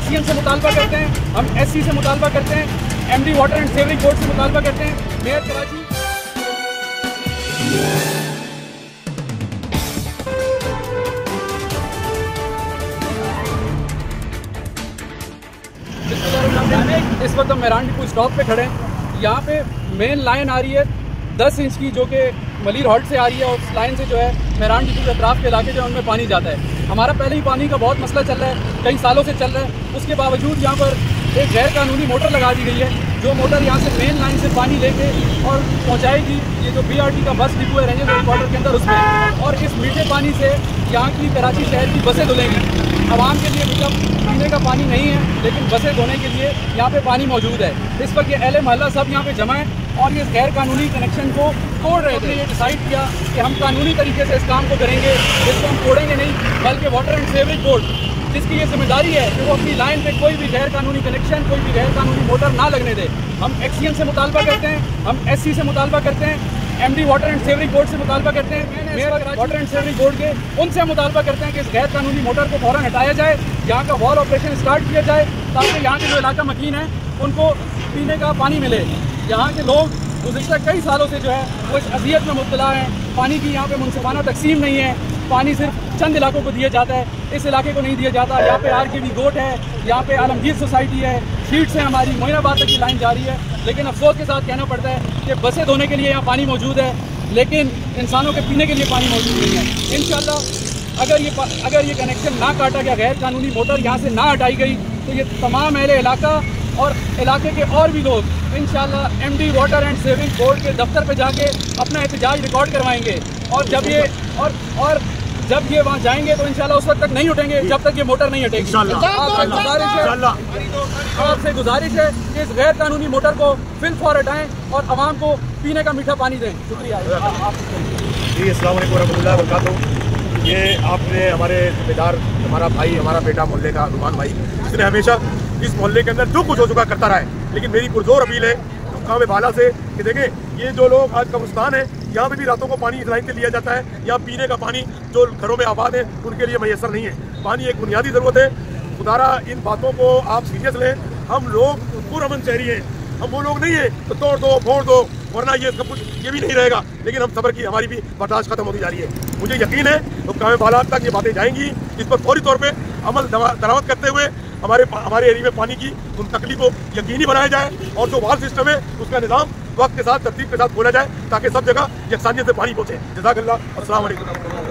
एक्सीएम से मुतालबा करते हैं, हम एससी से मुतालबा करते हैं, MD water and sewerage board से मुतालबा करते हैं। मेयर कराची इस वक्त हम मेहरान डिपो स्टॉप पे खड़े हैं। यहाँ पे मेन लाइन आ रही है 10 इंच की, जो कि मलीर हॉल्ट से आ रही है, और उस लाइन से जो है मेहरान डिपो के अतराफ के इलाके जो है उनमें पानी जाता है। हमारा पहले ही पानी का बहुत मसला चल रहा है, कई सालों से चल रहा है। उसके बावजूद यहाँ पर एक गैर कानूनी मोटर लगा दी गई है, जो मोटर यहाँ से मेन लाइन से पानी लेके और पहुँचाएगी ये जो BRT का बस डिपो है रेंजर हेडक्वार्टर के अंदर, उसमें। और इस मीठे पानी से यहाँ की कराची शहर की बसें धुलेंगी। आवाम के लिए मतलब पीने का पानी नहीं है, लेकिन बसें धोने के लिए यहाँ पे पानी मौजूद है। इस वक्त ये अहले मोहल्ला सब यहाँ पे जमा है और ये गैर कानूनी कनेक्शन को तोड़ रहे थे। ये डिसाइड किया कि हम कानूनी तरीके से इस काम को करेंगे, इसको हम तोड़ेंगे नहीं, बल्कि वाटर एंड सीवरेज बोर्ड जिसकी ये जिम्मेदारी है कि वो अपनी लाइन पे कोई भी गैर कानूनी कनेक्शन, कोई भी गैर कानूनी मोटर ना लगने दे। हम एक्सीएम से मुतालबा करते हैं, हम एससी से मुतालबा करते हैं, MD water and sewerage board से मुतालबा करते हैं, mayor water and sewerage board के उनसे मुतालबा करते हैं कि इस गैर कानूनी मोटर को फौरन हटाया जाए, यहाँ का वॉल ऑपरेशन स्टार्ट किया जाए, ताकि यहाँ के जो इलाका मकीन है उनको पीने का पानी मिले। यहाँ के लोग गुज़िश्ता कई सालों से जो है वो इस अज़ियत में मुब्तला हैं। पानी की यहाँ पे मुनसिफाना तकसीम नहीं है, पानी सिर्फ चंद इलाकों को दिया जाता है, इस इलाके को नहीं दिया जाता। यहाँ पे RKB गोट है, यहाँ पे आलमगीर सोसाइटी है, शीट्स है, हमारी मोइनाबाद तक की लाइन जा रही है। लेकिन अफसोस के साथ कहना पड़ता है कि बसें धोने के लिए यहाँ पानी मौजूद है, लेकिन इंसानों के पीने के लिए पानी मौजूद नहीं है। इंशाअल्लाह अगर ये कनेक्शन ना काटा गया, गैर कानूनी मोटर यहाँ से ना हटाई गई, तो ये तमाम अहले इलाका और इलाके के और भी लोग इंशाअल्लाह MD water and sewerage board के दफ्तर पे जाके अपना एहतजाज रिकॉर्ड करवाएंगे। और जब ये वहाँ जाएंगे तो इंशाल्लाह उस वक्त तक नहीं उठेंगे जब तक ये मोटर नहीं हटेगी। आपसे गुजारिश है कि इस गैर कानूनी मोटर को फिल फौर हटाएं और आवाम को पीने का मीठा पानी दें। शुक्रिया जी। अस्सलाम वालेकुम रहमतुल्लाहि व बरकातहू। ये आपने हमारे जिम्मेदार, हमारा भाई, हमारा बेटा, मोहल्ले का रुमान भाई, जिसने हमेशा इस मोहल्ले के अंदर जो कुछ हो चुका करता रहा है। लेकिन मेरी पुरजोर अपील है काम बाला से कि देखें ये जो लोग आज कब्रिस्तान है, यहाँ पे भी रातों को पानी इस लाइन से लिया जाता है। यहाँ पीने का पानी जो घरों में आबाद है उनके लिए मैसर नहीं है। पानी एक बुनियादी ज़रूरत है। खुदारा इन बातों को आप सीरियस लें। हम लोग पुरअमन शहरी हैं, हम वो लोग नहीं है तो तोड़ दो फोड़ दो, वरना ये सब कुछ ये भी नहीं रहेगा। लेकिन हम सब्र की हमारी भी बर्दाश्त खत्म होती जा रही है। मुझे यकीन है तो काम बाला तक ये बातें जाएंगी। इस पर फौरी तौर पर अमल दरामद करते हुए हमारे एरिया में पानी की मुंतकली को यकीनी बनाया जाए और जो वाल सिस्टम है उसका निज़ाम वक्त के साथ तरतीब के साथ खोला जाए ताकि सब जगह यकसानियत से पानी पहुँचे। जज़ाकल्लाह। अस्सलाम वालेकुम।